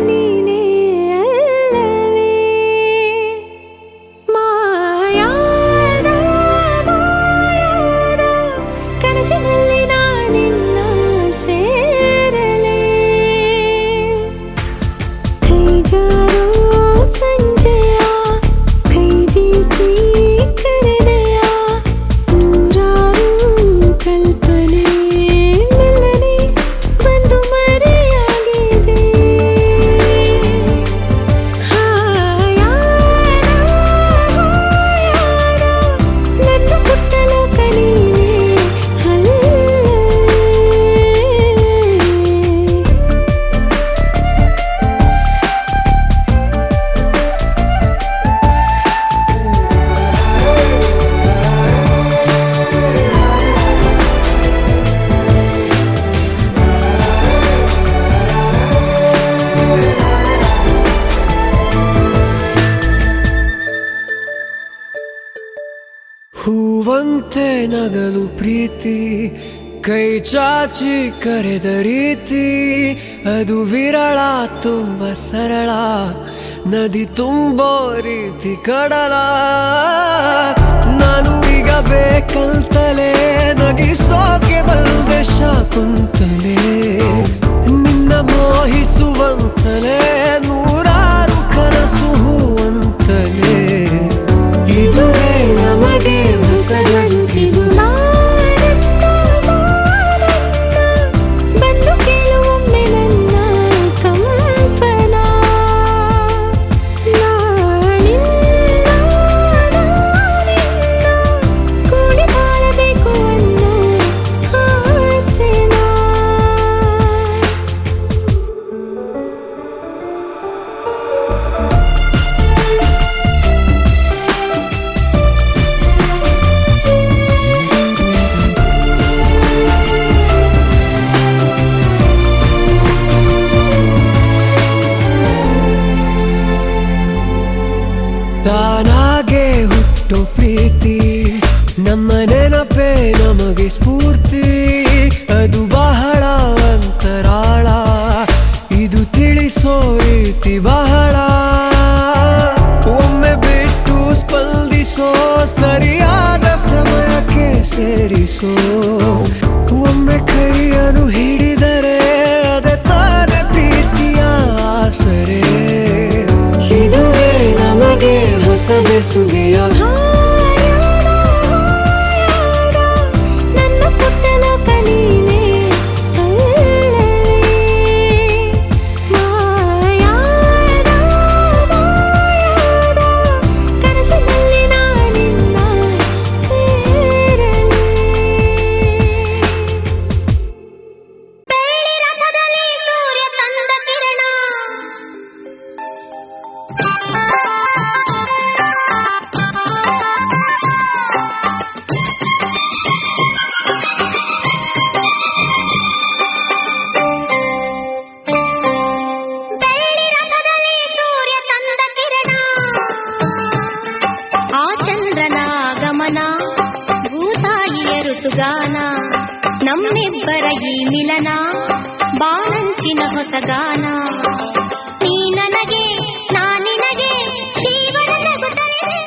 ನೀನೇ ಅಲ್ಲವೇ ಮಾಯಾದ ಮಾಯಾದ ಕನಸಿನಲ್ಲಿ ನಾನಿನ್ನ ಸೇರಲೇ ಕೈ ಜಾರೋ ಸಂಜೆಯ ಕೈ ಬೀಸಿ ಕರೆದೆಯ ನೂರಾರು ಕಲ್ಪನೆ ಮೆಲ್ಲನೆ ಬಂದು ಮರೆಯಾಗಿದೆ ಹಾಯಾದ ಹಾಯಾದ ನನ್ನ ಪುಟ್ಟ ಲೋಕ ನೀನೇ ಅಲ್ಲವೇ ಹೂವಂತೆ ನಗಲು ಪ್ರೀತಿ ಕೈ ಚಾಚಿ ಕರೆದ ರೀತಿ ಅದು ವಿರಳ ತುಂಬ ಸರಳ ನದಿ ತುಂಬೋ ರೀತಿ ಕಡಲ ನಾನು ಈಗ ಬೇಕಂತಲೇ ನಗಿಸೋಕೆ ಬಂದೆ ಶಾಕುಂತಲೇ ನಿನ್ನ ಮೋಹಿಸುವಂತಲೇ ನೂರಾರು ಕನಸು ಹೂವಂತಲೇ ಇದುವೇ ನಮಗೆ ಹೊಸಗದು ಮಾನನ್ನ ಮಾನನ್ನ ಬಂದು ಕೇಳುವೊಮ್ಮೆ ನನ್ನ ಕಂಪನ ನಾನಿನ್ನ ನಾನಿನ್ನ ಕೂಡಿ ಬಾಳಬೇಕು ಅನ್ನೋ ಆಸೆನಾ ತಾನಾಗೆ ಹುಟ್ಟೋ ಪ್ರೀತಿ ನಮ್ಮ ನೆನಪೇ ನಮಗೆ ಸ್ಫೂರ್ತಿ ಅದು ಬಹಳ ಅಂತರಾಳ ಇದು ತಿಳಿಸೋ ರೀತಿ ಬಹಳ ಒಮ್ಮೆ ಬಿಟ್ಟು ಸ್ಪಂದಿಸೋ ಸರಿಯಾದ ಸಮಯಕ್ಕೆ ಸೇರಿಸೋ ಒಮ್ಮೆ ಕೈಯನ್ನು ಹಿಡಿದರೆ ಅದೇ ತಾನೇ ಪ್ರೀತಿಯ ಆಸರೆ ಇದುವೇ ನಮಗೆ ಹೊಸ ಬೆಸುಗೆಯ ಹಾಯಾದ ಹಾಯಾದ ನನ್ನ ಪುಟ್ಟ ಲೋಕ ನೀನೇ ಅಲ್ಲವೇ ಮಾಯಾದ ಮಾಯಾದ ಕನಸಿನಲ್ಲಿ ನಾನಿನ್ನ ಸೇರಲೇ ಬೆಳ್ಳಿ ರಥದಲ್ಲಿ ಸೂರ್ಯ ತಂದ ಕಿರಣ ಬೆಳ್ಳಿ ರಥದಲ್ಲಿ ಸೂರ್ಯ ತಂದ ಕಿರಣ ಆ ಚಂದ್ರನ ಗಮನ ಭೂತಾಯಿಯ ಋತುಗಾನ ನಮ್ಮಿಬ್ಬರ ಈ ಮಿಲನ ಬಾನಂಚಿನ ಹೊಸಗಾನ ನೀ ನನಗೆ ನಾ ನಿನಗೆ ಜೀವನ ನಗುತ್ತಲಿದೆ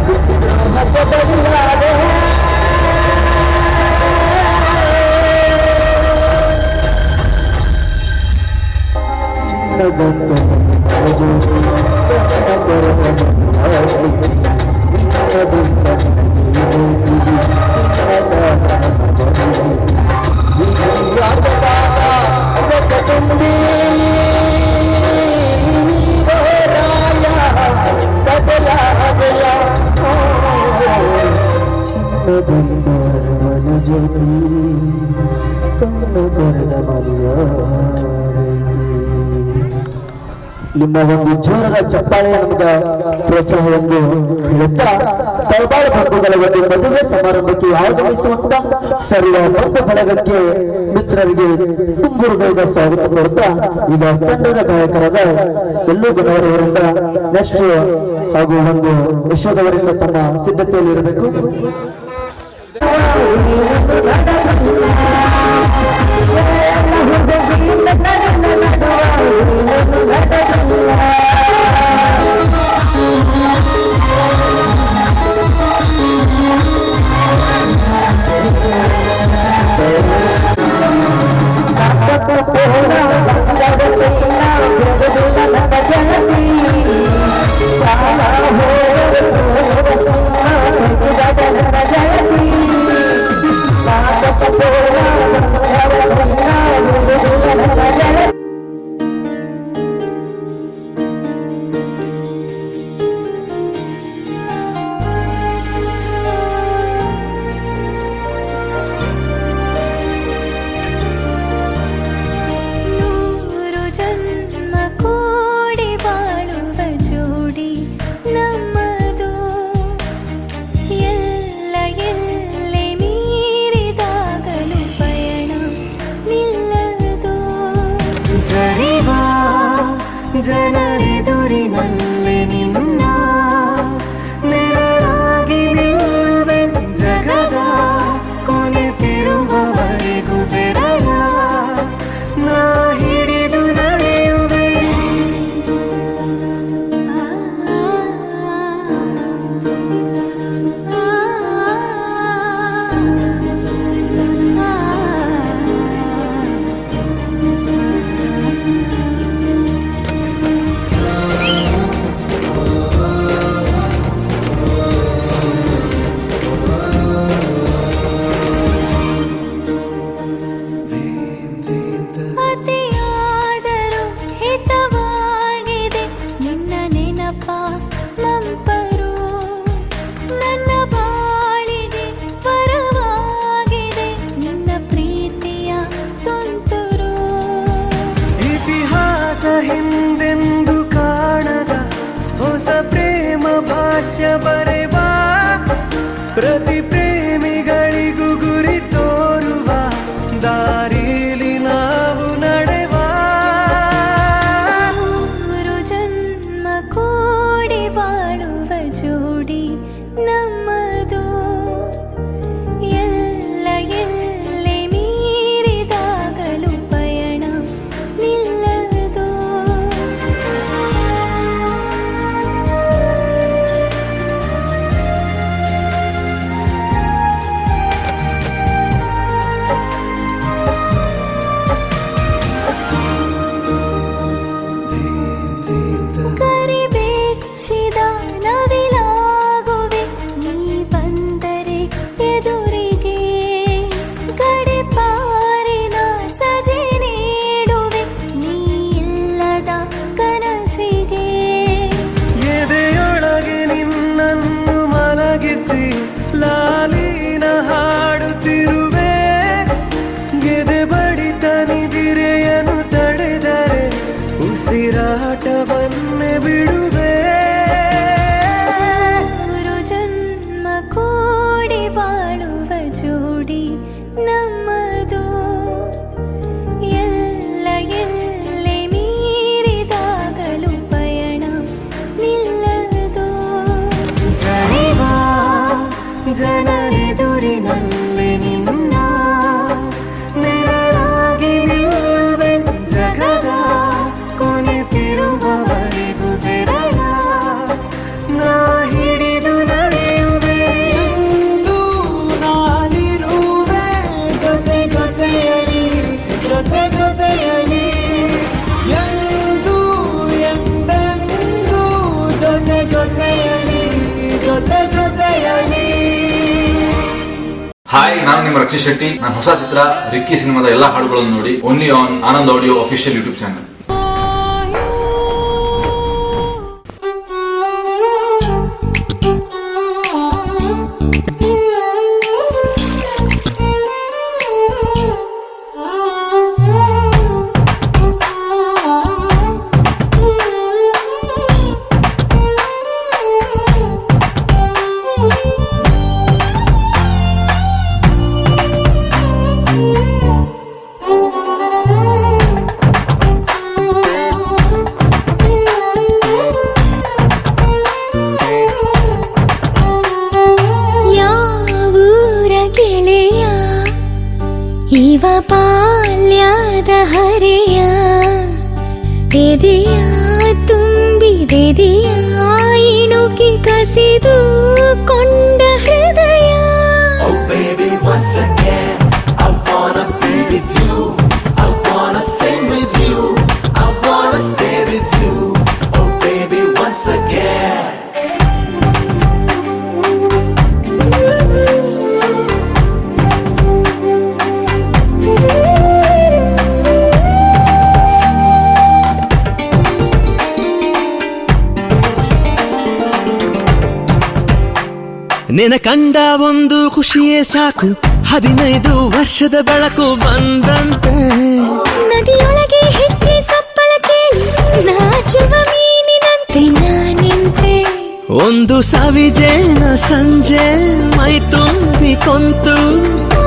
ದ್ರೋಹಕ್ಕೆ ಬಲಿಯಾದೆ ನಿಮ್ಮ ಒಂದು ಜೋರದ ಚಪ್ಪಾಳೆ ನಮಗ ಪ್ರೋತ್ಸಾಹ ಎಂದು ಹೇಳುತ್ತಾ ತಳಬಾಳ ಬಂಧುಗಳ ಒಂದು ಮದುವೆ ಸಮಾರಂಭಕ್ಕೆ ಆಗಮಿಸುವಂತ ಸರ್ವ ಬಂಧು ಬಳಗಕ್ಕೆ ಮಿತ್ರರಿಗೆ ತುಂಬುರುಗೈದ ಸ್ವಾಗತ ಕೋರುತ್ತಾ ಈಗ ತಂಡದ ಗಾಯಕರಾದ ಎಲ್ಲೂ ಗಣವರವರಿಂದ ನೆಕ್ಸ್ಟ್ ಹಾಗೂ ಒಂದು ಯಶೋದವರಿಂದ ತಮ್ಮ ಸಿದ್ಧತೆಯಲ್ಲಿ ಇರಬೇಕು. ಜನರೆದುರಿನಲ್ಲಿ ನಿನ್ನ ನೆರಳಾಗಿ ನಿಲ್ಲುವೆ ಜಗದ ಕೊನೆತಿರುವವರೆಗೂ ಬೆರಳ ನಾ ಹಿಡಿದು ನಡೆಯುವೆ. ಹಿಂದೆಂದು ಕಾಣದ ಹೊಸ ಪ್ರೇಮ ಭಾಷ್ಯ ಬರೆವಾ ಪ್ರತಿ ಪ್ರೇಮಿಗಳಿಗೂ ಗುರಿ ತೋರುವ ದಾರಿಲಿ ನಾವು ನಡೆವಾ. ಮೂರು ಜನ್ಮ ಕೂಡಿ ಬಾಳುವ ಜೋಡಿ ನಮ್ಮದು ಎಲ್ಲ ಎಲ್ಲೆ ಮೀರಿದಾಗಲೂ ಪಯಣ ನಿಲ್ಲದು. ಕರಿಬೆಚ್ಚಿದ ನವಿಲಾಗುವೆ ನೀ ಹೇಳಲಿ. ಹಾಯ್, ನಾನು ನಿಮ್ಮ ರಕ್ಷಿತ್ ಶೆಟ್ಟಿ. ನನ್ನ ಹೊಸ ಚಿತ್ರ ರಿಕ್ಕಿ ಸಿನಿಮಾದ ಎಲ್ಲಾ ಹಾಡುಗಳನ್ನು ನೋಡಿ only on Anand audio official YouTube channel. ಇವ ಬಾಲ್ಯದ ಹರೆಯ ಎದೆಯ ತುಂಬಿದೆದೆಯ ಇಣುಕಿ ಕಸಿದು ಕೊಂಡ ಹೃದಯ. Oh baby, once again I wanna be with you, I wanna sing with you, I wanna stay with you. Oh baby, once again. ನಿನ ಕಂಡ ಒಂದು ಖುಷಿಯೇ ಸಾಕು, 15 ವರ್ಷದ ಬೆಳಕು ಬಂದಂತೆ. ನದಿಯೊಳಗೆ ಹೆಚ್ಚಿ ಸಪ್ಪಳ ಕೇಳಿ ನಾಚುವ ಮೀನಿನಂತೆ ನಾನಿಂತೆ. ಒಂದು ಸವಿಜೇನ ಸಂಜೆ ಮೈ ತುಂಬಿ ಕೊಂತು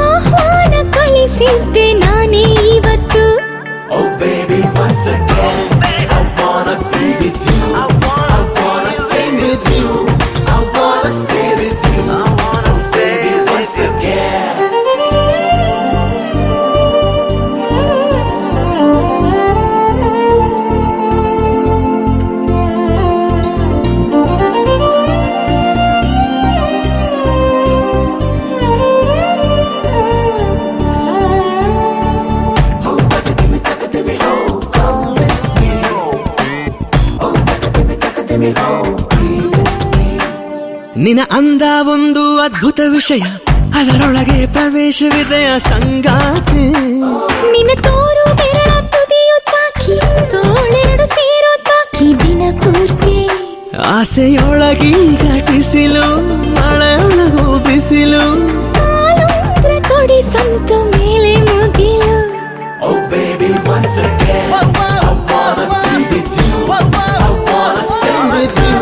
ಆಹ್ವಾನ ಕಳಿಸಿದ್ದೆ ನಾನೇ ಇವತ್ತು. Oh baby, once again I wanna be with you, I wanna sing with you, I wanna stay with you, I wanna stay once again. ನಿನ ಅಂದ ಒಂದು ಅದ್ಭುತ ವಿಷಯ, ಅದರೊಳಗೆ ಪ್ರವೇಶವಿದೆಯ ಸಂಗಾತಿ. ನಿನ್ನ ತೋರು ಬೆರಳ ತುದಿಯು ತಾಕಿ ತೋಳೆರಡು ಸೇರೋ ತಾಕಿ ದಿನ ಪೂರ್ತಿ. ಆಸೆಯೊಳಗಿ ಘಟಿಸಿಲು ಮಳೆಯೊಳಗು ಬಿಸಿಲು, ಕಾಲುಂಗ್ರ ಕೊಡಿ ಸಂತು ಮೇಲೆ ಮುಗಿಲು. Oh baby, once again I wanna be with you, I wanna sing with you,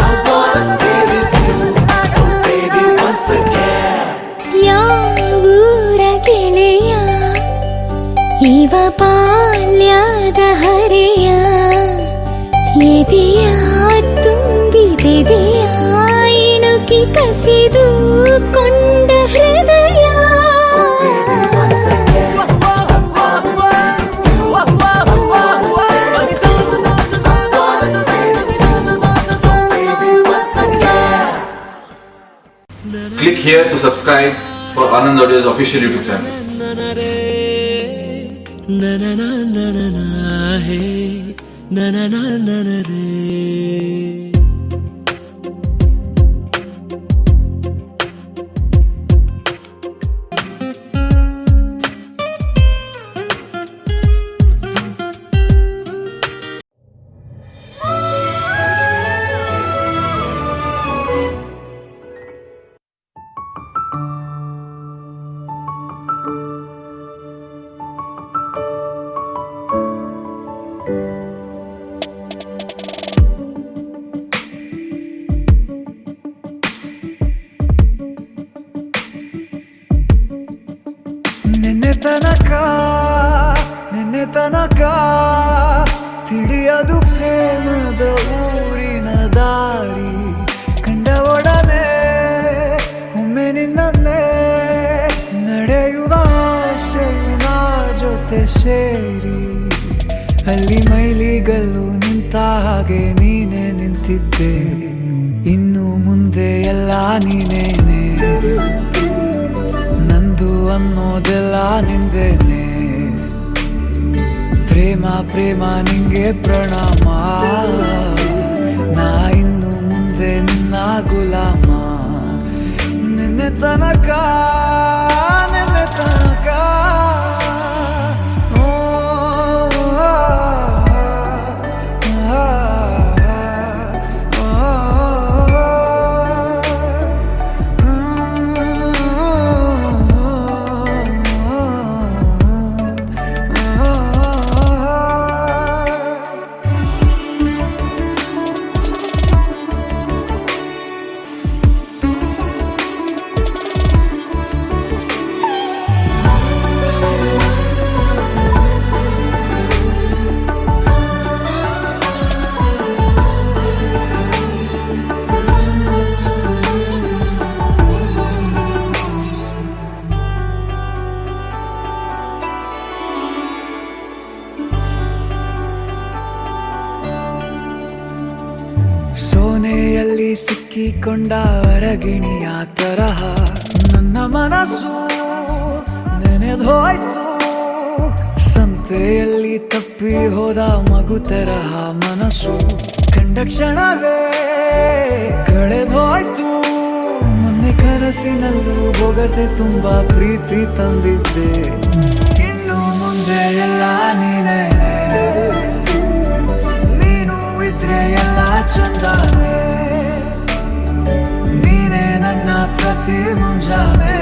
I wanna stay with you. Oh baby, once again. ಯಾವೂರ ಗೆಳೆಯ ಇವ ಬಾಲ್ಯದ ಹರೆಯ ಎದೆಯ ತುಂಬಿದೆದೆಯ ಇಣುಕಿ ಕಸಿದು ಕೊಂಡ ಹೃದಯ. Click here to subscribe for Anand Audio's official YouTube channel. na na na na na na hey na na na na na re. ನಿನ್ನೆ ತನಕ ತಿಳಿಯದು ಪ್ರೇಮದ ಊರಿನ ದಾರಿ. ಕಂಡ ಒಡನೆ ಒಮ್ಮೆ ನಿನ್ನೇ ನಡೆಯುವ ಆಸೆಯ ಜೊತೆ ಸೇರಿ, ಅಲ್ಲಿ ಮೈಲಿಗಲ್ಲು ನಿಂತ ಹಾಗೆ ನೀನೆ ನಿಂತಿದ್ದೆ. ಇನ್ನು ಮುಂದೆ ಎಲ್ಲ ನೀನೇನೆ, ನಂದು ಅನ್ನೋದೆಲ್ಲ ನಿಂದೇನೆ. ಪ್ರೇಮ ಪ್ರೇಮ ನಿಂಗೆ ಪ್ರಣಾಮ, ನಾ ಇನ್ನು ಮುಂದೆ ನಿನ್ನ ಗುಲಾಮ. ತನಕ ನಿನ್ನ ತನಕ ಸೋನೆಯಲ್ಲಿ ಸಿಕ್ಕಿಕೊಂಡ ಅರಗಿಣಿಯ ತರಹ ನನ್ನ ಮನಸ್ಸು ನೆನೆದೋಯ್ತು. ಸಂತೆಯಲ್ಲಿ ತಪ್ಪಿ ಹೋದ ಮಗು ತರಹ ಮನಸ್ಸು ಕಂಡ ಕ್ಷಣವೇ ಕಳೆದೋಯ್ತು. ಮೊನ್ನೆ ಕನಸಿನಲ್ಲೂ ಬೊಗಸೆ ತುಂಬಾ ಪ್ರೀತಿ ತಂದಿದ್ದೆ. ಇನ್ನು ಮುಂದೆ ಎಲ್ಲ ನೀನೇ, ನೀನು ಇದ್ರೆ ಎಲ್ಲ ಚಂದಾನೆ. ನೀನೇ ನನ್ನ ಪ್ರತಿ ಮುಂಜಾನೆ,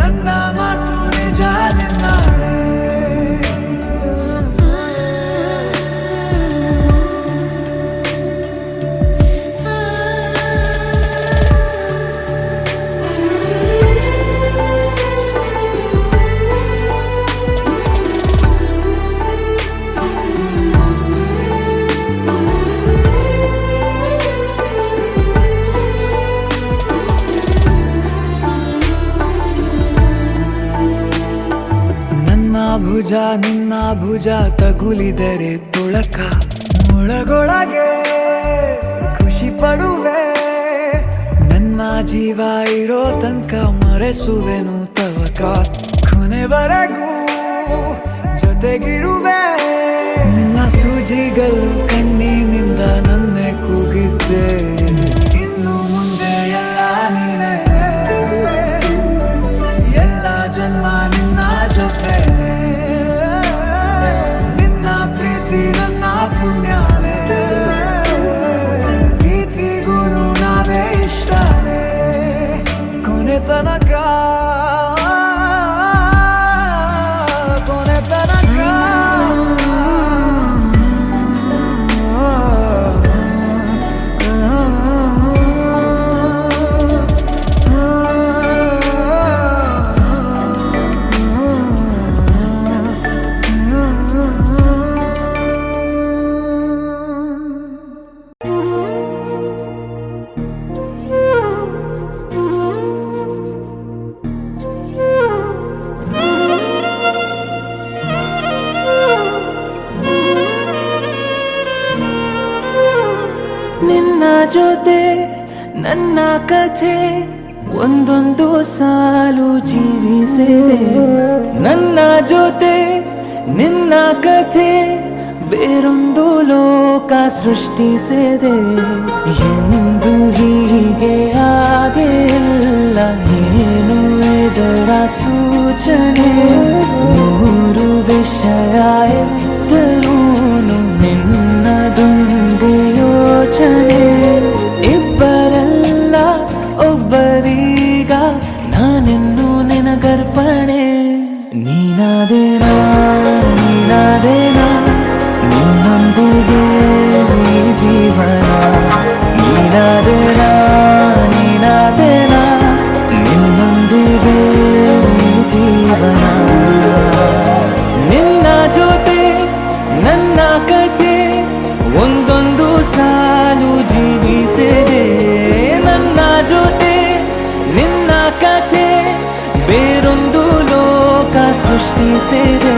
ನನ್ನ ಮಾತು ನಿಜ ನಿನ್ನಾಳೆ. ಭುಜ ನಿನ್ನ ಭುಜ ತಗುಲಿದರೆ ತುಳಕ ಒಳಗೊಳಗೆ ಖುಷಿ ಪಡುವೆ. ನನ್ನ ಜೀವ ಇರೋ ತನಕ ಮರೆಸುವೆನು ತವಕ. ಕೊನೆವರೆಗೂ ಜೊತೆಗಿರುವೆ. ನಿನ್ನ ಸೂಜಿಗಳು ಕಣ್ಣಿನಿಂದ ನನ್ನೆ ಕೂಗಿದ್ದೆ. ಇನ್ನು ಮುಂದೆ ಎಲ್ಲ ನೀನೇ, ಎಲ್ಲ ಜನ್ಮ ನಿನ್ನ ಜೊತೆ. ನಿನ್ನ ಪ್ರೀತಿ ನನ್ನ ಪುಣ್ಯನೇ, ಪ್ರೀತಿಗೂ ನಾವೇ ಇಷ್ಟನೇ. ಕೊನೆ ತನಕ ಕೊನೆ ತನಕ ನಿನ್ನ ಜೊತೆ ನನ್ನ ಕಥೆ ಒಂದೊಂದು ಸಾಲು ಜೀವಿಸಿದೆ. ನನ್ನ ಜೊತೆ ನಿನ್ನ ಕಥೆ ಬೇರೊಂದು ಲೋಕ ಸೃಷ್ಟಿಸಿದೆ. ಎಂದು ಹೀಗೆ ಆಗಿಲ್ಲ, ಏನು ಇದರ ಸೂಚನೆ. ನೂರು ವಿಷಯ ಎತ್ತರೂನು ನಿನ್ನದೊಂದೇ ಯೋಚನೆ. ಇಬ್ಬರಲ್ಲ ಒಬ್ಬರೀಗ ನಾನೆನ್ನು ನಿನಗರ್ಪಣೆ. ನೀನಾದೇನಾ ನೀನಾದೇನಾ ನಿನ್ನೊಂದಿಗೆ ಈ ಜೀವನ. ನೀನಾದೇನಾ ನೀನಾದೇನಾ ನಿನ್ನೊಂದಿಗೆ ಈ ಜೀವನ. ನಿನ್ನ ಜೊತೆ ನನ್ನ ಕಥೆ ಒಂದೊಂದು ಸಾಲು ಜೀವಿಸಿದೆ. ನನ್ನ ಜೊತೆ ನಿನ್ನ ಕಥೆ ಬೇರೊಂದು ಲೋಕ ಸೃಷ್ಟಿಸಿದೆ.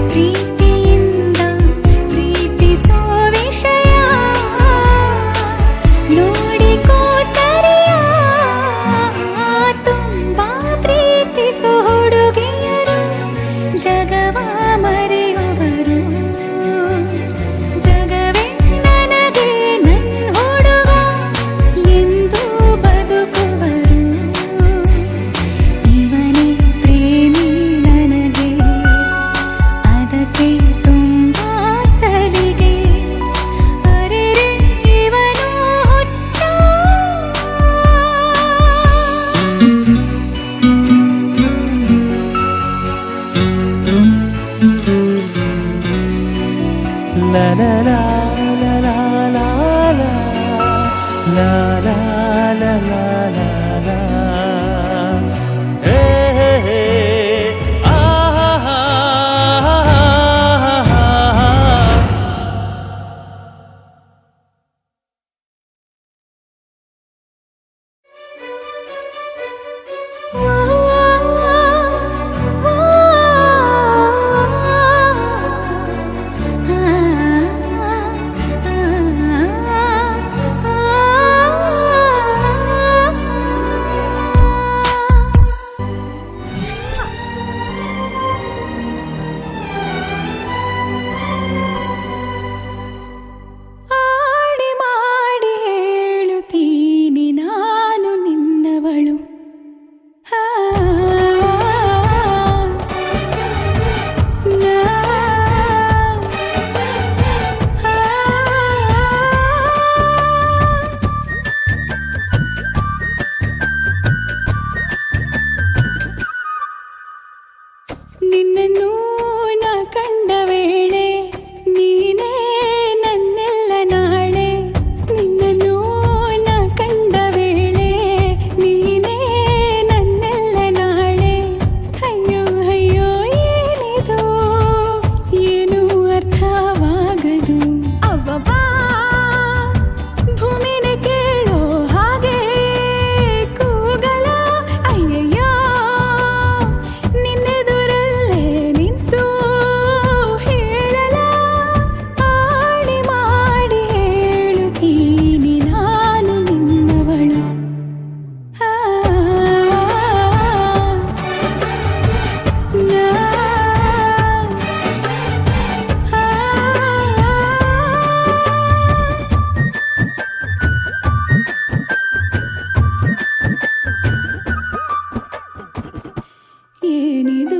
ಏನಿದು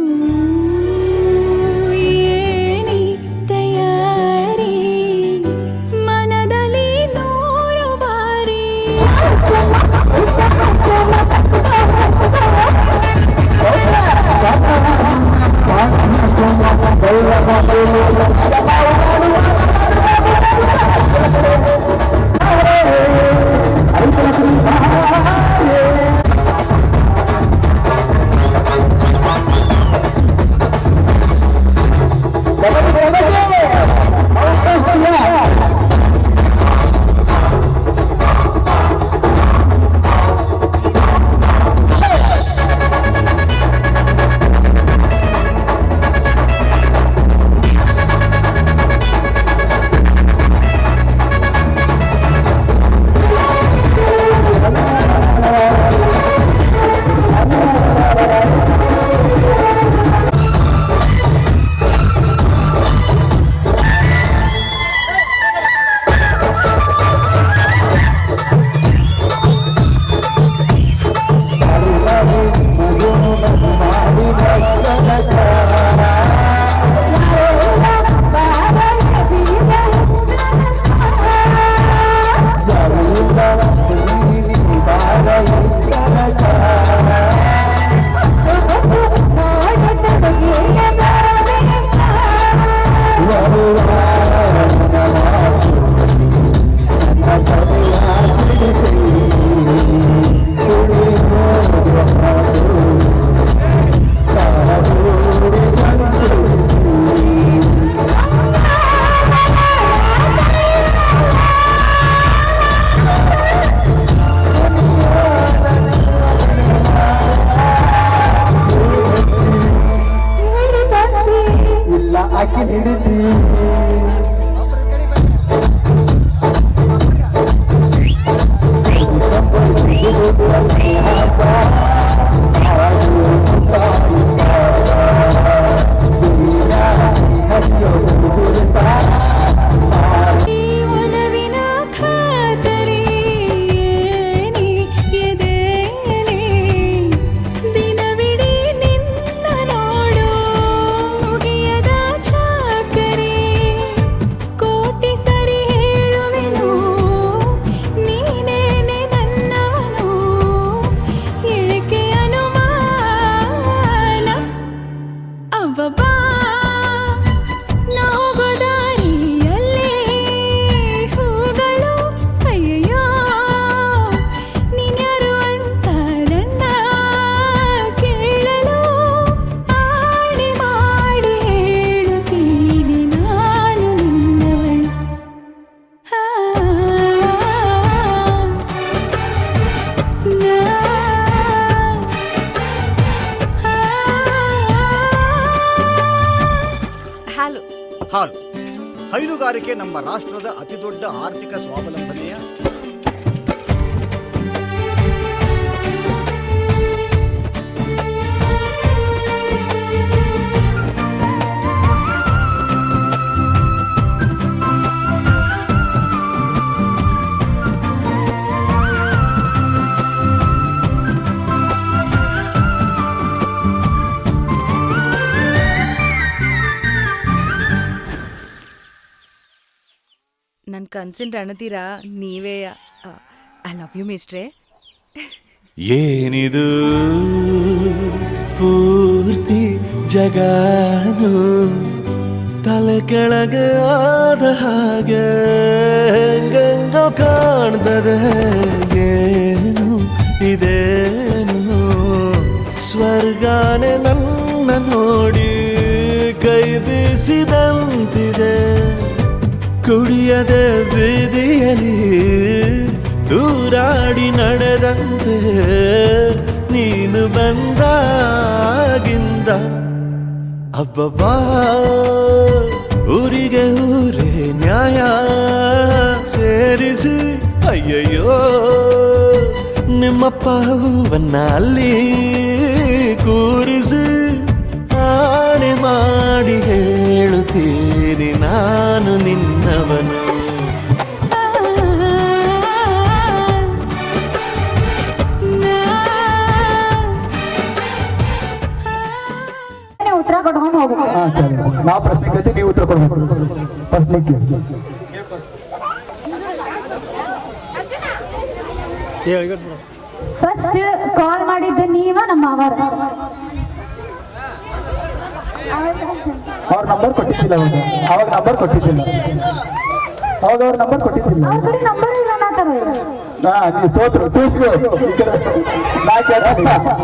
ಏನಿ ತಯಾರಿ ಮನದಲ್ಲಿ 100 ಬಾರಿ ಹಾಲು ಹೈನುಗಾರಿಕೆ ನಮ್ಮ ರಾಷ್ಟ್ರದ ಅತಿದೊಡ್ಡ ಆರ್ಥಿಕ ಸ್ವಾವಲಂಬನೆಯ ನನ್ನ ಕನ್ಸಿನ ರಣತೀರ ನೀವೇ. I love you mistress. ಏನಿದು ಪೂರ್ತಿ ಜಗಾನು ತಲೆ ಕೆಳಗೆ ಆದ ಹಾಗೆ ಗಂಗ ಕಾಣ್ತದೆ. ಏನು ಇದೇನು ಸ್ವರ್ಗಾನೆ ನನ್ನ ನೋಡಿ ಕೈ ಬೀಸಿದಂತಿದೆ. ಕುಡಿಯದೆ ಬೀದಿಯಲ್ಲಿ ದೂರಾಡಿ ನಡೆದಂತೆ ನೀನು ಬಂದಾಗಿಂದ ಅಬ್ಬಬ್ಬಾ ಊರಿಗೆ ಊರೇ ನ್ಯಾಯ ಸೇರಿಸಿ ಅಯ್ಯಯ್ಯೋ ನಿಮ್ಮಪ್ಪ ಹೂವನ್ನ ಅಲ್ಲಿ ಕೂರಿಸಿ ಆಣೆ ಮಾಡಿ ಹೇಳುತ್ತೀನಿ ನಾನು ನಿನ್ನವನು. ಕಟ್ಕೊಂಡು ಹೋಗ್ಬೇಕು. ಹಾ ಸರಿ, ನಾವು ಪ್ರಶ್ನೆ ಕೇಳ್ತೀವಿ, ನೀವು ಉತ್ತರ ಕೊಡ್ಬೇಕು. ಪ್ರಶ್ನೆ ಕೇಳಿ. ಫಸ್ಟ್ ಕಾಲ್ ಮಾಡಿದ್ದು ನೀವ ನಮ್ಮ ಅವರ ಅವ್ರ ನಂಬರ್ ಕೊಟ್ಟಿದ್ದಿಲ್ಲ, ಅವಾಗ ನಂಬರ್ ಕೊಟ್ಟಿದ್ದಿಲ್ಲ, ಅವಾಗ ಅವ್ರ ನಂಬರ್ ಕೊಟ್ಟಿದ್ದಿಲ್ಲ. ಅವ್ರ ಕಡೆ ನಂಬರ್ ಇಲ್ಲ ಅನ್ನತಾರ. ಹಾ, ನೀವು ಸೋತ್ರು. ಟೂಸ್ಗೆ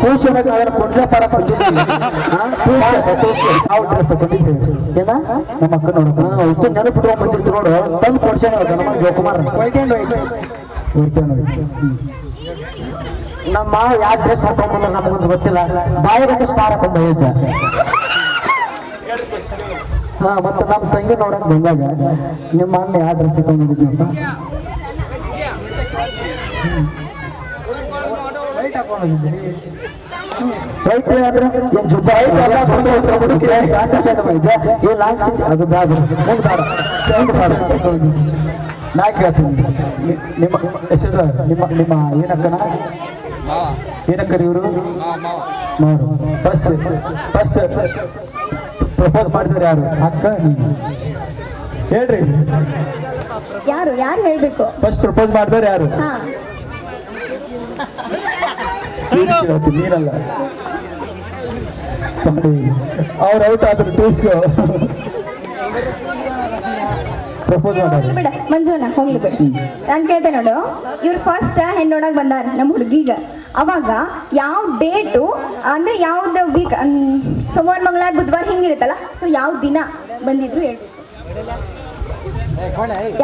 ಟ್ಯೂಷನ್ ಅವರ ಕೊಡ್ಲೇ ತರ ಬಂದಿದ್ದಿಲ್ಲ. ನಾವು ಡ್ರೆಸ್ ತಗೊಂಡಿದ್ದೇವೆ ಏನ ನಮ್ಮ ಅಕ್ಕ ನೋಡೋಣ ಇಷ್ಟು ನೆನಪಿಟ್ಕೊಂಡ್ ಬಂದಿರ್ತೀವಿ ನೋಡು, ತಂದು ಕೊಡ್ಸೇನೆ ನಮ್ಮ ಜೋಕುಮಾರ್ ನಮ್ಮ ಯಾವ ಡ್ರೆಸ್ ಹಾಕೊಂಡ್ಬಂದ್ರೆ ನಮಗೊಂದು ಗೊತ್ತಿಲ್ಲ, ಬಾಯಿಗೆ ಸ್ಟಾರ್ ಹಾಕೊಂಡ್ ಬಂದಿದ್ದ. ಹಾ, ಮತ್ತೆ ನಮ್ಮ ತಂಗಿ ನೋಡಕ್ ಬಂದಾಗ ನಿಮ್ಮ ಅಣ್ಣ ಯಾವ ಡ್ರೆಸ್ ಹಾಕೊಂಡಿದ್ವಿ ಅಂತ ರೈಟ್ ಆದ್ರೆ ಏನ್ ಜುಬ್ಬ ಅದು ಬ್ಯಾಗ್ ನಾ ಕೇಳ್ತೀನಿ. ನಿಮ್ಮ ಹೆಸರು ನಿಮ್ಮ ಏನಕ್ಕನ ಏನಕ್ಕರಿ ಇವರು ನೋಡು. ಫಸ್ಟ್ ಪ್ರಪೋಸ್ ಮಾಡಿದ್ರೆ ಯಾರು? ಅಕ್ಕ ನೀವು ಹೇಳ್ರಿ. ಯಾರು ಯಾರು ಹೇಳ್ಬೇಕು? ಫಸ್ಟ್ ಪ್ರಪೋಸ್ ಮಾಡಿದ್ರೆ ಯಾರು? ನೀನಲ್ಲ, ಅವ್ರು ಔಟ್ ಆದ್ರು. ಟೂಸ್ಗೆ ಪ್ರಪೋಸ್ ಮಾಡೋದು ಬಿಡ ಮಂಜುನ ಹೋಗ್ಲಿ ಬಿಡ. ನಾನು ಕೇಳ್ತೆ ನೋಡು, ಇವ್ರು ಫಸ್ಟ್ ಹೆಣ್ಣು ನೋಡಕ್ ಬಂದಾರ ನಮ್ಮ ಹುಡುಗಿಗ. ಅವಾಗ ಯಾವ ಡೇಟು ಅಂದ್ರೆ ಯಾವ್ದು ವೀಕ್, ಸೋಮವಾರ ಮಂಗಳವಾರ ಬುಧವಾರ ಹಿಂಗಿರುತ್ತಲ್ಲ, ಸೊ ಯಾವ ದಿನ ಬಂದಿದ್ರು ಹೇಳ್ಬೇಕು.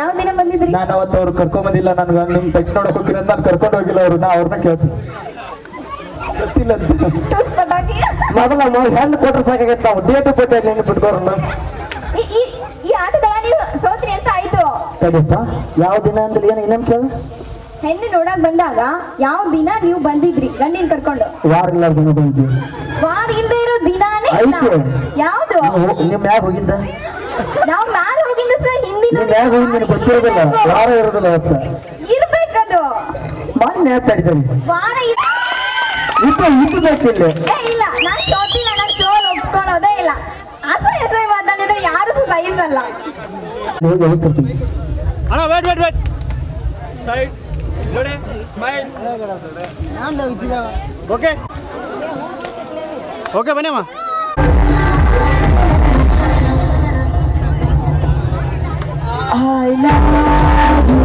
ಯಾವ ದಿನ ಬಂದಿದ್ರಿ? ನಾನು ಅವತ್ತು ಅವ್ರು ಕರ್ಕೊಂಡ್ ಬಂದಿಲ್ಲ, ನನ್ಗೆ ನಿಮ್ ಟಚ್ ನೋಡಕ್ ಹೋಗಿರ ನಾನು ಕರ್ಕೊಂಡು ಹೋಗಿಲ್ಲ ಅವ್ರು. ನಾ ಅವ್ರನ್ನ ಕೇಳ್ತೀನಿ, ಗೊತ್ತಿಲ್ಲ ಮೊದಲ ಹೆಣ್ಣು ಕೊಟ್ರೆ ಸಾಕಾಗೈತೆ. ನಾವು ಡೇಟ್ ಕೊಟ್ಟೆ ನೆನ್ಪಿಟ್ಕೋರನ್ನ. ಈ ಆಟದಲ್ಲ ನೀವು ಸೋತ್ರಿ ಅಂತ ಆಯ್ತು. ತಡಿಯಪ್ಪ, ಯಾವ ದಿನ ಅಂದ್ರೆ ಏನು ಇನ್ನೊಂದು ಕೇಳು. ಹೆಣ್ಣು ನೋಡಕ್ ಬಂದಾಗ ಯಾವ ದಿನ ನೀವು ಬಂದಿದ್ರಿ ಗಂಡಿನ ಕರ್ಕೊಂಡು? ವಾರ ಇಲ್ಲ ದಿನ ಬಂದಿದ್ವಿ. ವಾರ ಇಲ್ಲದೆ ಇರೋ ದಿನಾನೇ ಇಲ್ಲ. ಯಾವ್ದು? ನಿಮ್ ಯಾಕೆ ಹೋಗಿದ್ದ? ನಾವು ಮ್ಯಾಲ ಹೋಗಿದ್ದ ಸರ್, ಹಿಂದಿನ ನಿಮ್ ಯಾಕೆ ಹೋಗಿದ್ದೀನಿ ಗೊತ್ತಿರೋದಿಲ್ಲ, ವಾರ ಇರೋದಿಲ್ಲ ಅವತ್ತು. ಇರ್ಬೇಕದು. ಮೊನ್ನೆ ಹೇಳ್ತಾಯಿದ್ದೀನಿ ವಾರ ಇದು ಬೇಕಿಲ್ಲ. ಇಲ್ಲ, ನಾನ್ ಸೋತಿಲ್ಲ, ನಾನು ಸೋಲ್ ಒಪ್ಕೊಳ್ಳೋದೇ ಇಲ್ಲ. ಅಸಹ್ಯ ಮಾತಾಡಿದ್ರೆ ಯಾರು ಸಹಿಸಲ್ಲ. ನೀವು ಹೇಳ್ತಿರ್ತೀನಿ. ಅಣ್ಣ ವೇಟ್ ಸೈಡ್ ನೋಡಿ, ಸ್ಮೈಲ್. ಓಕೆ ಓಕೆ ಬನ್ನಿ ಅಮ್ಮ. I love you.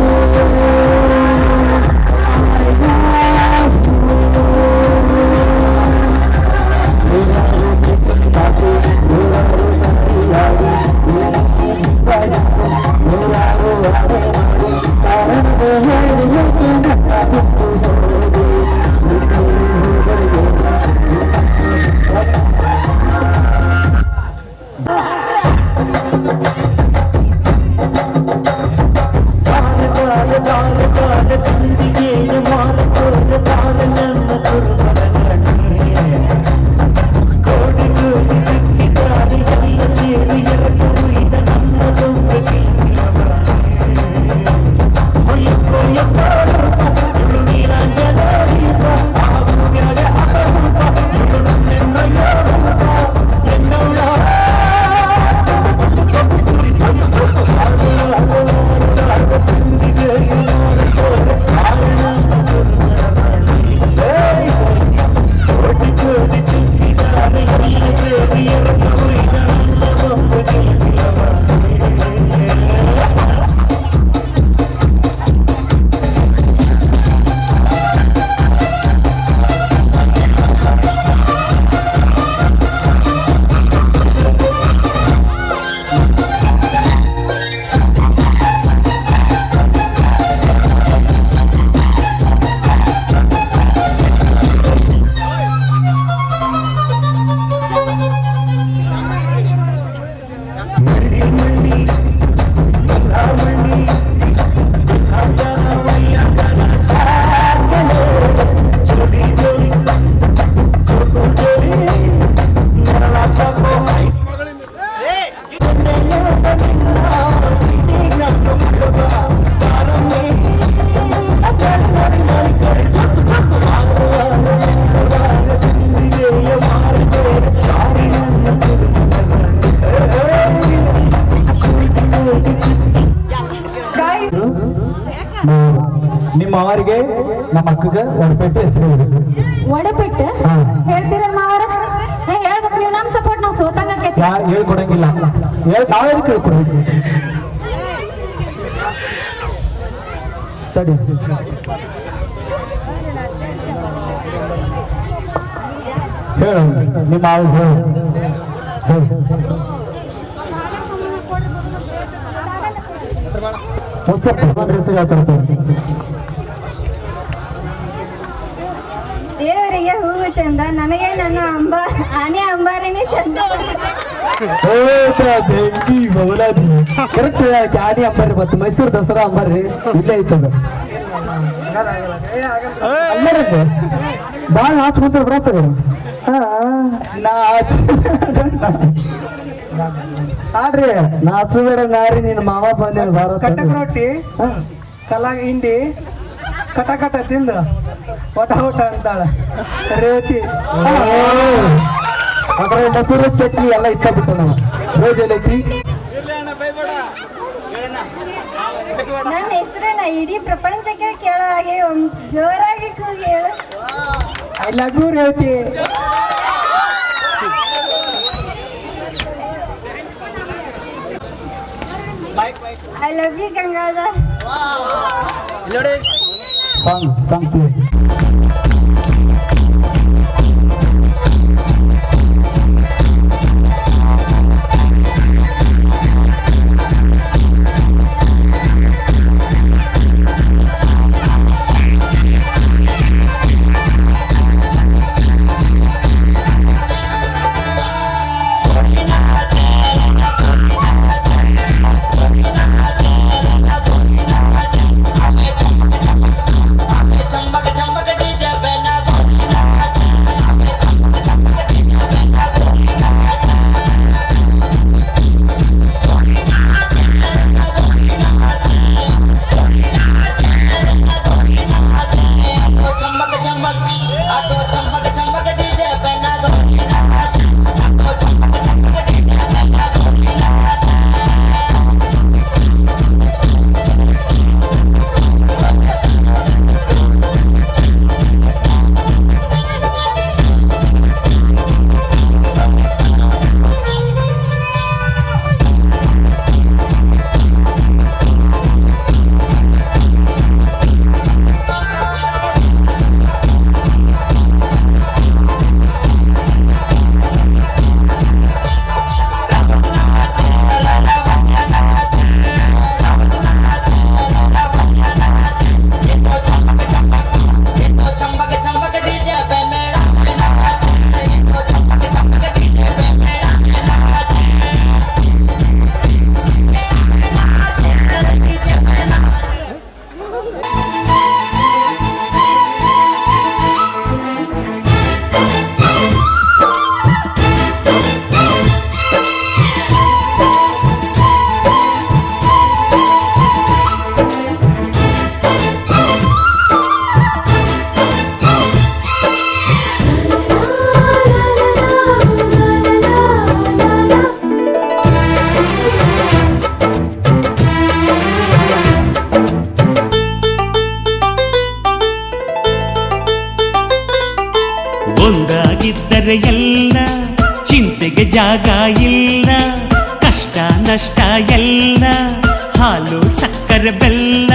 ಅಕ್ಕಗ ಒಡಪೆಟ್ಟು ಹೆಸರು ಒಡಪೆಟ್ಟು ಹೇಳ್ತೀರಲ್ಲ ಮಾವರ ಹೇಳ್ಬೇಕು ನೀವು ನಮ್ ಸಪೋರ್ಟ್ ನಾವು ಸೋತಂಗ ಹೇಳ್ಕೊಡಂಗಿಲ್ಲ ನಾವೇ ಕೇಳ್ಕೊಡ್ಬೇಕು ತಡಿ ಹೇಳು ನಿಮ್ಮ ದೇವರಿಗೆ ಹೂವು ಚಂದ ನನಗೆ ನನ್ನ ಆನೆ ಅಂಬಾರಿನೇ ಚಂದ ಕರೆಕ್ಟ್ ಆನೆ ಅಂಬಾರಿ ಬತ್ತು ಮೈಸೂರು ದಸರಾ ಅಂಬಾರಿ ಇಲ್ಲೇ ಐತದ ಬಾಳ ನಾಚ್ಕೊಂತ ಬರತ್ತದ ಆಡ್ರಿ ನಾಚುಬೇಡ ನಾರಿ ನಿನ್ನ ಮಾವ ಬಂದ ಕಟ್ಟಕ್ ರೊಟ್ಟಿ ಕಲ್ಲ ಹಿಂಡಿ ಕಟ ಕಟ ತಿಂದು ಊಟ ಊಟ ಅಂತಾಳ ರೇತಿ ಅದ್ರ ಮೊಸರು ಚಟ್ನಿ ಎಲ್ಲ ಇಷ್ಟ ಬಿಟ್ಟು ನಾವು ರೋಜ್ ಎಲ್ಲೈತಿ ನನ್ನ ಹೆಸರನ್ನ ಇಡೀ ಪ್ರಪಂಚಕ್ಕೆ ಕೇಳೋ ಹಾಗೆ ಜೋರಾಗಿ ಕೂಗಿ ಹೇಳು ಐ ಲವ್ ಯು ರೇತಿ I love you Gangadhar song ಒಂದಾಗಿದ್ದರೆ ಎಲ್ಲ ಚಿಂತೆಗೆ ಜಾಗ ಇಲ್ಲ ಕಷ್ಟ ನಷ್ಟ ಎಲ್ಲ ಹಾಲು ಸಕ್ಕರೆ ಬೆಲ್ಲ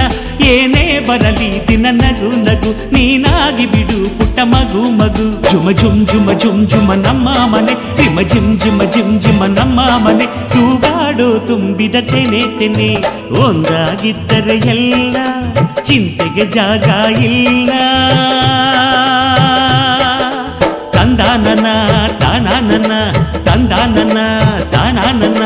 ಏನೇ ಬರಲಿ ದಿನ ನಗು ನಗು ನೀನಾಗಿ ಬಿಡು ಪುಟ್ಟ ಮಗು ಮಗು ಜುಮ ಜುಮ್ ಜುಮ ಜುಮ್ ಜುಮ ನಮ್ಮ ಮನೆ ರಿಮ ಜಿಮ್ ಜಿಮ ಜಿಮ್ ಜಿಮ ನಮ್ಮ ಮನೆ ತೂಗಾಡು ತುಂಬಿದ ತೆನೆ ತೆನೆ ಒಂದಾಗಿದ್ದರೆ ಎಲ್ಲ ಚಿಂತೆಗೆ ಜಾಗ ಇಲ್ಲ ತಂದಾನನ ತಾನಾನನ ತಂದಾನನ ತಾನಾನನ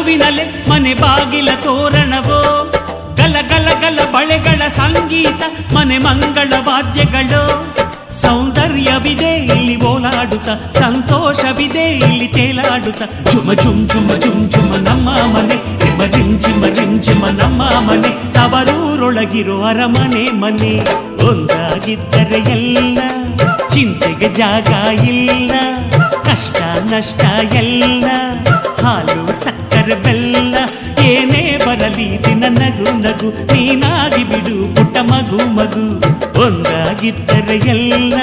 ನಗುವಿನಲೆ ಮನೆ ಬಾಗಿಲ ತೋರಣವೋ, ಗಲ ಗಲ ಗಲ ಬಳೆಗಳ ಸಂಗೀತ ಮನೆ ಮಂಗಳ ವಾದ್ಯಗಳು. ಸೌಂದರ್ಯವಿದೆ ಇಲ್ಲಿ ಓಲಾಡುತ್ತ, ಸಂತೋಷವಿದೆ ಇಲ್ಲಿ ತೇಲಾಡುತ್ತ. ಝುಮ ಝುಮ್ ಝುಮ ಝುಮ್ ಝುಮ ನಮ್ಮ ಮನೆ, ರಿಮ ರಿಮ್ ಜಿಮ ರಿಮ್ ಜಿಮ ನಮ್ಮ ಮನೆ. ತವರೂರೊಳಗಿರೋ ಅರಮನೆ ಮನೆ. ಒಂದಾಗಿದ್ದರೆ ಎಲ್ಲ, ಚಿಂತೆಗೆ ಜಾಗ ಇಲ್ಲ. ಕಷ್ಟ ನಷ್ಟ ಎಲ್ಲ, ಹಾಲು ಸಕ್ಕರೆ ಬೆಲ್ಲ. ಏನೇ ಬರಲಿ ದಿನ ನಗು ನಗು, ನೀನಾಗಿ ಬಿಡು ಪುಟ್ಟ ಮಗು ಮಗು. ಒಂದಾಗಿದ್ದರೆ ಎಲ್ಲ,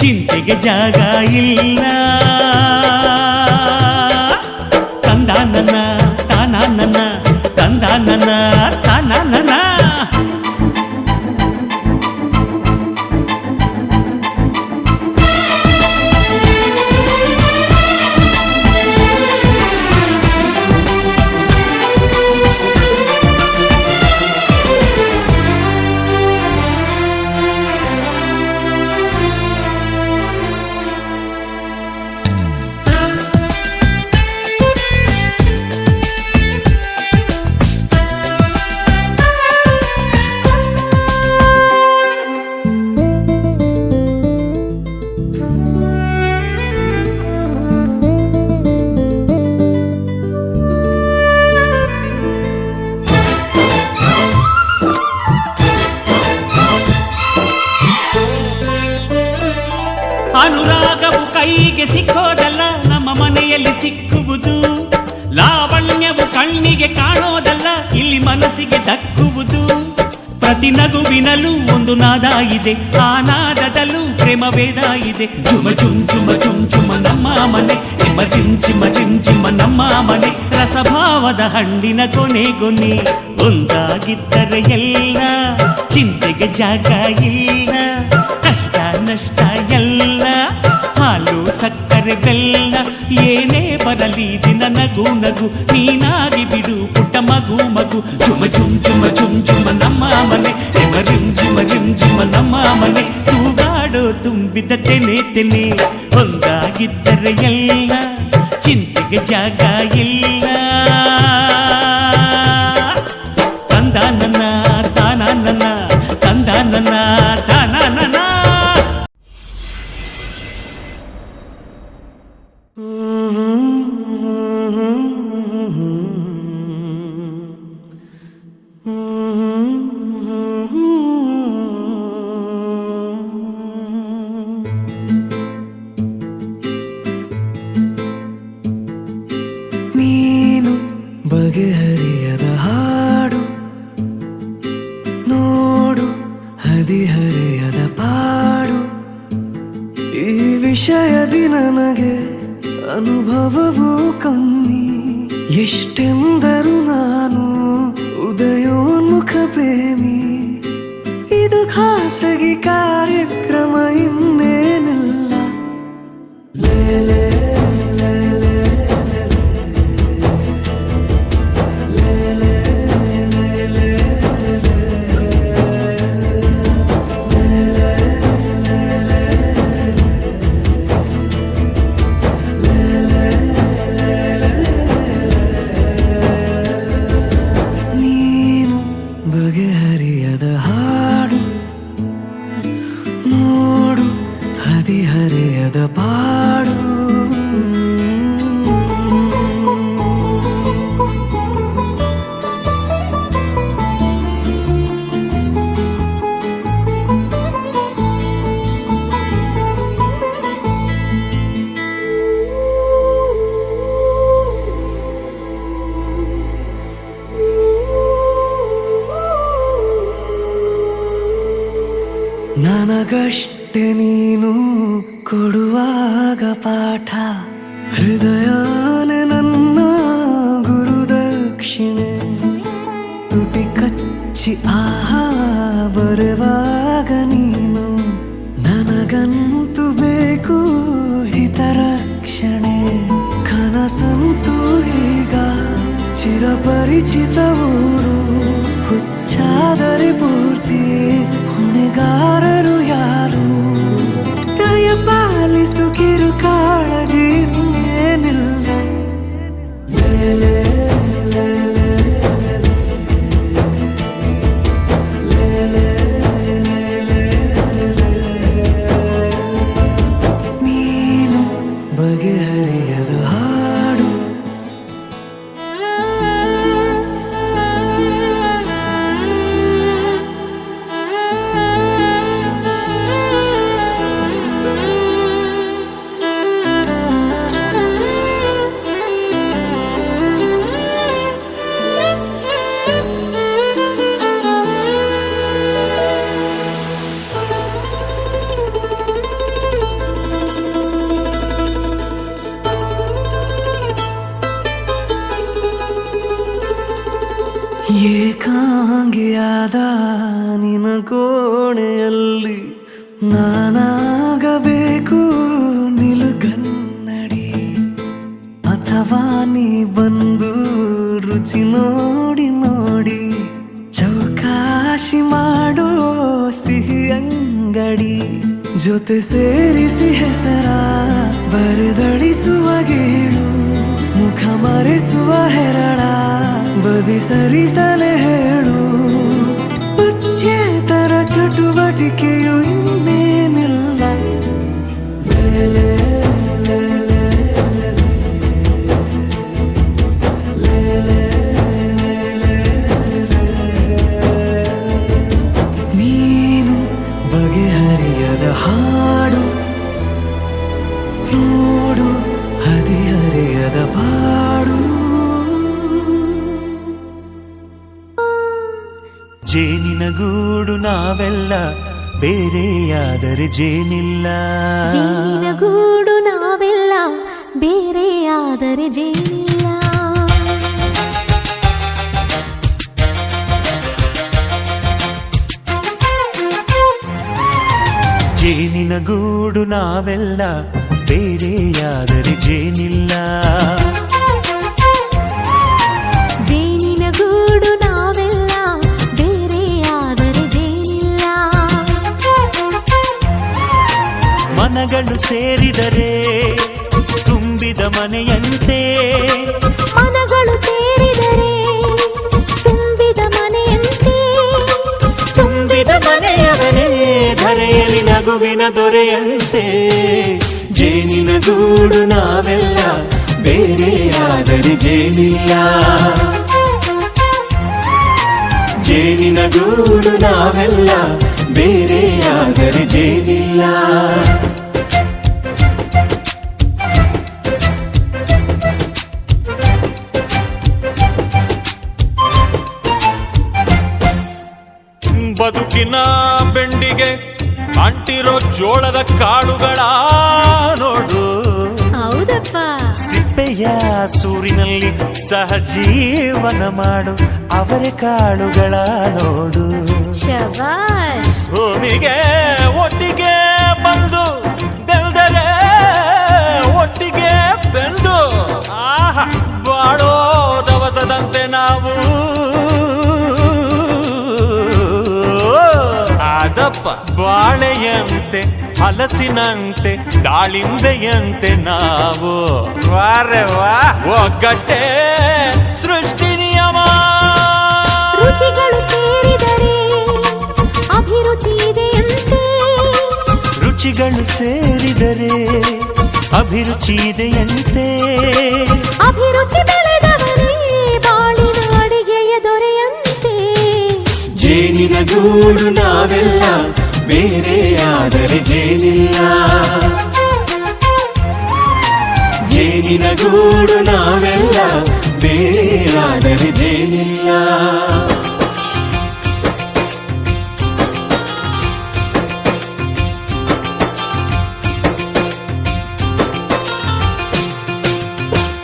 ಚಿಂತೆಗೆ ಜಾಗ ಇಲ್ಲ. ತಂದಾನನ ತಾನಾನನ, ತಂದಾನನ ತಾನಾನನ. ಅನುರಾಗವು ಕೈಗೆ ಸಿಕ್ಕೋದಲ್ಲ, ನಮ್ಮ ಮನೆಯಲ್ಲಿ ಸಿಕ್ಕುವುದು. ಲಾವಣ್ಯವು ಕಣ್ಣಿಗೆ ಕಾಣೋದಲ್ಲ, ಇಲ್ಲಿ ಮನಸ್ಸಿಗೆ ದಕ್ಕುವುದು. ಪ್ರತಿ ನಗುವಿನಲ್ಲೂ ಒಂದು ನಾದ ಇದೆ, ಆ ನಾದದಲ್ಲೂ ಪ್ರೇಮ ವೇದ ಇದೆ. ಝುಮ ಝುಮ್ ಝುಮ ಝುಮ್ ಝುಮ ನಮ್ಮ ಮನೆ, ರಿಮ ರಿಮ್ ಜಿಮ ರಿಮ್ ಜಿಮ ನಮ್ಮ ಮನೆ. ರಸಭಾವದ ಹಣ್ಣಿನ ಕೊನೆ ಕೊನೆ. ಒಂದಾಗಿದ್ದರೆ ಎಲ್ಲ, ಚಿಂತೆಗೆ ಜಾಗ ಇಲ್ಲ. ಕಷ್ಟ ನಷ್ಟ ಎಲ್ಲ, ಹಾಲು ಸಕ್ಕರೆ ಬೆಲ್ಲ. ಏನೇ ಬರಲಿ ದಿನ ನಗು ನಗು, ನೀನಾಗಿ ಬಿಡು ಪುಟ್ಟ ಮಗು ಮಗು. ಝುಮ ಝುಮ್ ಝುಮ ಝುಮ್ ಝುಮ ನಮ್ಮ ಮನೆ, ರಿಮ ರಿಮ್ ಜಿಮ ರಿಮ್ ಜಿಮ ನಮ್ಮ ಮನೆ. ತೂಗಾಡೋ ತುಂಬಿದ ತೆನೆ ತೆನೆ. ಒಂದಾಗಿದ್ದರೆ ಎಲ್ಲ, ಚಿಂತೆಗೆ ಜಾಗ ಇಲ್ಲ. ತಂದಾನನ ತಾನಾನನ, ತಂದಾನನ ತಾನಾನನ. ನೀನು ಬಗೆಹರಿಯದ ಹಾಡು, ನೋಡು ಹದಿಹರೆಯದ ಪಾಡು. ಈ ವಿಷಯದಿ ನನಗೆ ಅನುಭವವೂ ಕಮ್ಮಿ. ಎಷ್ಟೆಂದರೂ ನಾನು ಉದಯೋನ್ಮುಖ ಪ್ರೇಮಿ. ಇದು ಖಾಸಗಿ ಕಾರ್ಯಕ್ರಮ ಇನ್ನೇನಿಲ್ಲ. ಲೇಲೆ ಬಗೆಹರಿಯದ ಹಾಡು, ನೋಡು ಹದಿಹರೆಯದ ಪಾಡು. ನನಗಷ್ಟೆ ನೀನು ಕೊಡುವಾಗ ಪಾಠ, ಹೃದಯನೇ ನನ್ನ ಗುರುದಕ್ಷಿಣೆ. ತುಟಿ ಕಚ್ಚಿ ಆಹಾ ಬರುವಾಗ ನೀನು, ನನಗಂತೂ ಬೇಕು ಹಿತರಕ್ಷಣೆ. ಕನಸಂತೂ ಈಗ ಚಿರಪರಿಚಿತ ಊರು, ಹುಚ್ಚಾದರೆ ಪೂರ್ತಿ ಹೊಣೆಗಾರರು ಯಾರು? ದಯ ಪಾಲಿಸು ಕಿರು ಕಾಳಜಿ ಏನಿಲ್ಲ. ನಿನ ಕೋಣೆಯಲ್ಲಿ ನಾನಾಗಬೇಕು ನಿಲುಗನ್ನಡಿ, ಅಥವಾ ನೀ ಬಂದು ರುಚಿ ನೋಡಿ ನೋಡಿ ಚೌಕಾಶಿ ಮಾಡೋ ಸಿಹಿ ಅಂಗಡಿ, ಜೊತೆ ಸೇರಿಸಿ ಹೆಸರ ಬರೆದಳಿಸುವ ಗೇಳು, ಮುಖ ಮರೆಸುವ ಹೆರಳ ಬದಿ ಸರಿಸಲೆ ಹೇಳು, ಪಠ್ಯೇತರ ಚಟುವಟಿಕೆಯು ಇನ್ನೇನಿಲ್ಲ. ಲೇಲೆ ನೀನು ಬಗೆಹರಿಯದ ಹಾಡು, ನೋಡು ಹದಿಹರೆಯದ ಬಾಡು. ಜೇನಿನ ಗೂಡು ನಾವೆಲ್ಲ ಬೇರೆಯಾದರೆ ಜೇನಿಲ್ಲ, ಜೇನಿನ ಗೂಡು ನಾವೆಲ್ಲ ಬೇರೆಯಾದರೆ ಜೇನಿಲ್ಲ. ಜೇನಿನ ಗೂಡು ನಾವೆಲ್ಲ ಬೇರೆಯಾದರೆ ಜೇನಿಲ್ಲ, ಜೇನಿನ ಗೂಡು ನಾವೆಲ್ಲ ಬೇರೆಯಾದರೆ ಜೇನಿಲ್ಲ. ಮನಗಳು ಸೇರಿದರೆ ತುಂಬಿದ ಮನೆಯಂತೆ, ಮನಗಳು ಸೇರಿದರೆ ತುಂಬಿದ ಮನೆಯಂತೆ, ತುಂಬಿದ ಮನೆಯವನೇ ಧರೆಯಲ್ಲಿ ನಗುವಿನ ದೊರೆಯಂತೆ. ಜೇನಿನ ಗೂಡು ನಾವೆಲ್ಲ ಬೇರೆಯಾದರೆ ಜೇನಿಲ್ಲ, ಜೇನಿನ ಗೂಡು ನಾವೆಲ್ಲ ಬೇರೆಯಾದರೆ ಜೇನಿಲ್ಲ. ಬದುಕಿನ ಬೆಂಡಿಗೆ ಅಂಟಿರೋ ಜೋಳದ ಕಾಳುಗಳ ನೋಡು, ಹೌದಪ್ಪ. ಸಿಪ್ಪೆಯ ಸೂರಿನಲ್ಲಿ ಸಹಜೀವನ ಮಾಡು ಅವರೆ ಕಾಳುಗಳ ನೋಡು. ಶಬಾಷ್. ಭೂಮಿಗೆ ಒಟ್ಟಿಗೆ ಬಂದು ಬೆಳೆದರೆ ಒಟ್ಟಿಗೆ ಬೆಂದು ಬಾಳೋ ದವಸದಂತೆ ನಾವು ಅದಪ್ಪ. ಬಾಳೆಯಂತೆ ಹಲಸಿನಂತೆ ದಾಳಿಂಬೆಯಂತೆ ನಾವು ವಾರೆ ವಾ ಒಗ್ಗಟ್ಟೆ ಸೃಷ್ಟಿ ನಿಯಮ. ರುಚಿಗಳು ಸೇರಿದರೆ ಅಭಿರುಚಿ ಇದೆಯಂತೆ, ರುಚಿಗಳು ಸೇರಿದರೆ ಅಭಿರುಚಿ ಇದೆಯಂತೆ, ಅಭಿರುಚಿ ಬೆಳೆದವರೇ ಬಾಳಿನ ಅಡಿಗೆಯ ದೊರೆಯಂತೆ. ಜೇನಿನ ಗೂಡು ನಾವೆಲ್ಲ ಬೇರೆಯಾದರೆ ಜೇನಿಲ್ಲ, ಜೇನಿನ ಗೂಡು ನಾವೆಲ್ಲ ಬೇರೆಯಾದರೆ ಜೇನಿಲ್ಲ.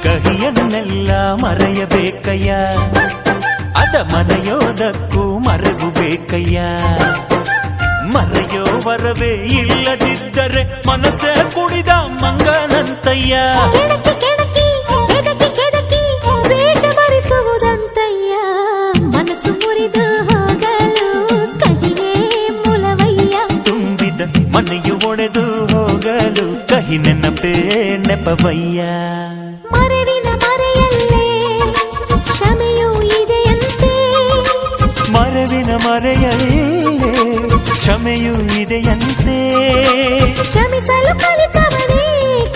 ಕಹಿಯನ್ನೆಲ್ಲ ಮರೆಯಬೇಕಯ್ಯ, ಅದ ಮರೆಯೋದಕ್ಕೂ ಮರೆವು ಬೇಕಯ್ಯ. ಮರೆಯೋ ವರವೇ ಇಲ್ಲದಿದ್ದರೆ ಮನಸ್ಸೇ ಕುಡಿದ ಮಂಗನಂತಯ್ಯ. ಕೆಣಕಿ ಕೆಣಕಿ ಕೆದಕಿ ಕೆದಕಿ ವೇಷ ಭರಿಸುವುದಂತಯ್ಯ, ಮನಸ್ಸು ಮುರಿದು ಹೋಗಲು ಕಹಿಯೇ ಮೂಲವಯ್ಯ. ತುಂಬಿದ ಮನೆಯು ಒಡೆದು ಹೋಗಲು ಕಹಿ ನೆನಪೇ ನೆಪವಯ್ಯ. ಮರೆವಿನ ಮರೆಯಲ್ಲೇ ಕ್ಷಮೆಯೂ ಇದೆಯಂತೆ, ಮರೆವಿನ ಮರೆಯಲ್ಲೇ ಕ್ಷಮೆಯೂ ಇದೆಯಂತೆ. ಕ್ಷಮಿಸಲು ಕಲಿತವನೇ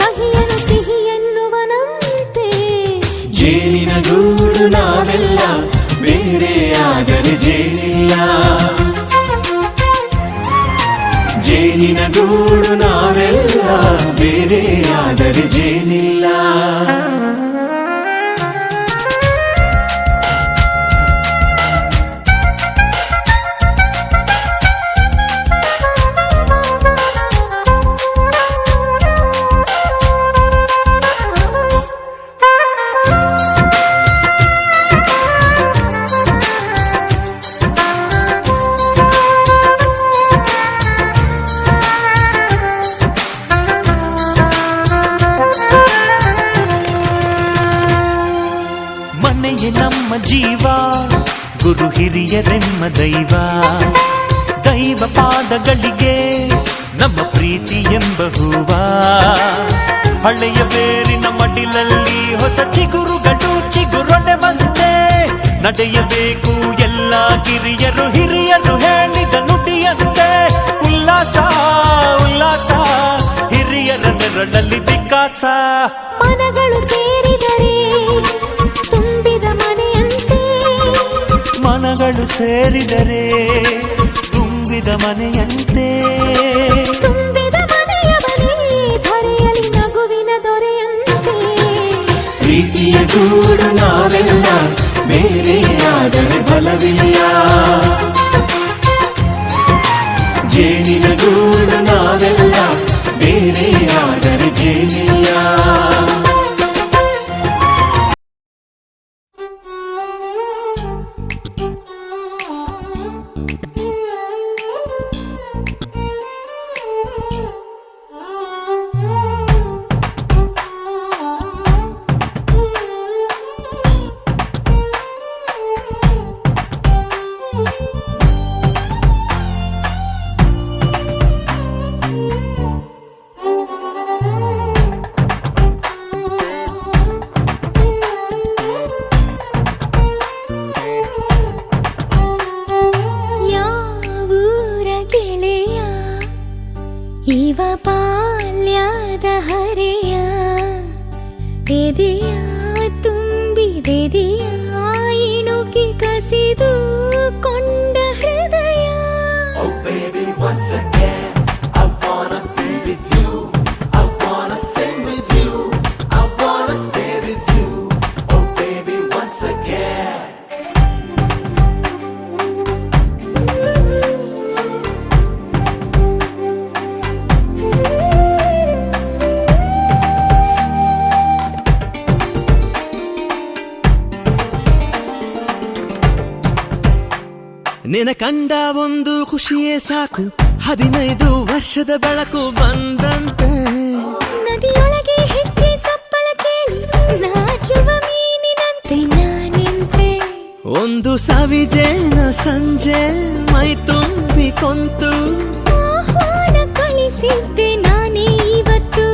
ಕಹಿಯನು ಸಿಹಿ ಎನ್ನುವನಂತೆ. ಜೇನಿನ ಗೂಡು ನಾವೆಲ್ಲ ಬೇರೆಯಾದರೆ ಜೇನಿಲ್ಲ, ಜೇನಿನ ಗೂಡು ನಾವೆಲ್ಲ ಬೇರೆಯಾದರೆ ಜೇನಿಲ್ಲ. ಶಾಲೆಯೇ ನಮ್ಮ ಜೀವ, ಗುರು ಹಿರಿಯರೆಮ್ಮ ದೈವ. ದೈವ ಪಾದಗಳಿಗೆ ನಮ್ಮ ಪ್ರೀತಿ ಎಂಬ ಹೂವ, ಹಳೆಯ ಬೇರಿನ ಮಡಿಲಲ್ಲಿ ಹೊಸ ಚಿಗುರುಗಳು ಚಿಗುರೊಡೆ ಬಂತೆ. ನಡೆಯಬೇಕು ಎಲ್ಲ ಕಿರಿಯರು ಹಿರಿಯರು ಹೇಳಿದ ನುಡಿಯಂತೆ. ಉಲ್ಲಾಸ ಉಲ್ಲಾಸ ಹಿರಿಯರ ನೆರಳಲ್ಲಿ ವಿಕಾಸ. ಮನಗಳು ಸೇರಿದರೆ ತುಂಬಿದ ಮನೆಯಂತೆ, ಮನಗಳು ಸೇರಿದರೆ ತುಂಬಿದ ಮನೆಯಂತೆ. ತುಂಬಿದ ಮನೆಯ ಬಳಿ ಧರೆಯಲ್ಲಿ ನಗುವಿನ ದೊರೆಯಂತೆ. ಪ್ರೀತಿಯ ಗೂಡು ನಾವೆಲ್ಲ, ಬೇರೆಯಾದರೆ ಬಲವಿಲ್ಲ. ಜೇನಿನ ಗೂಡು ನಾವೆಲ್ಲ, ಬೇರೆಯಾದರೆ ಜೇನಿಲ್ಲ. ಯಾವೂರ ಗೆಳೆಯ ಇವ ಬಾಲ್ಯದ ಹರೆಯ, ಎದೆಯ ತುಂಬಿದೆದೆಯ ಇಣುಕಿ ಕಸಿದು ಕೊಂಡ ಹೃದಯ. Oh baby, once again, I wanna be with you. I wanna sing with you. I wanna stay with you. Oh baby, once again. ನಿನ ಕಂಡ ಒಂದು ಖುಷಿಯೇ ಸಾಕು, 15 ವರ್ಷದ ಬೆಳಕು ಬಂದಂತೆ. ನದಿಯೊಳಗೆ ಹೆಜ್ಜೆ ಸಪ್ಪಳ ಕೇಳಿ ನಾಚುವ ಮೀನಿನಂತೆ ನಾನಿಂತೆ. ಒಂದು ಸವಿಜೇನ ಸಂಜೆ ಮೈ ತುಂಬಿ ಕೊಂತು, ಆಹ್ವಾನ ಕಳಿಸಿದ್ದೆ ನಾನೇ ಇವತ್ತು.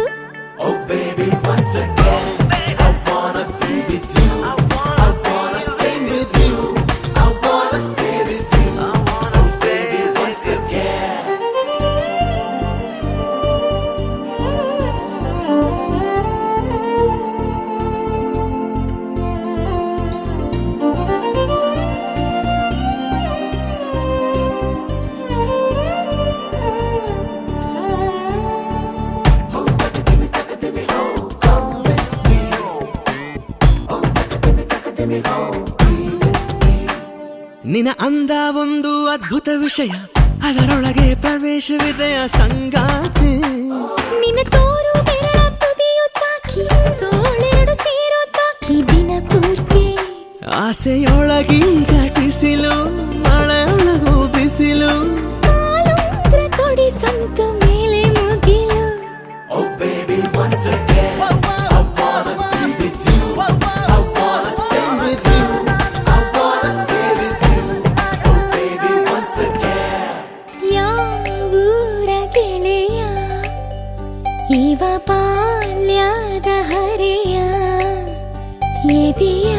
Oh baby, once again, I wanna be with you. I wanna sing with you. I wanna stay with you. Oh baby, once again. ನಿನ ಅಂದ ಒಂದು ಅದ್ಭುತ ವಿಷಯ, ಅದರೊಳಗೆ ಪ್ರವೇಶವಿದೆಯ ಸಂಗಾತಿ. ನಿನ್ನ ತೋರು ಬೆರಳ ತುದಿಯು ತಾಕಿ ತೋಳೆರಡು ಸೇರೋ ತಾಕಿ ದಿನ ಪೂರ್ತಿ. ಆಸೆಯೊಳಗಿ ಘಟಿಸಿಲು ಮಳೆಯೊಳಗೂ ಬಿಸಿಲು, ಕಾಲುಂಗ್ರ ತೊಡಿ ಸಂತು ಮೇಲೆ ಮುಗಿಲು. Oh baby, once again, I wanna be with you. I wanna sing with you. I wanna stay with you. Oh baby, once again. ಯಾವೂರ ಗೆಳೆಯ ಇವ ಬಾಲ್ಯದ ಹರೆಯ, ಎದೆಯ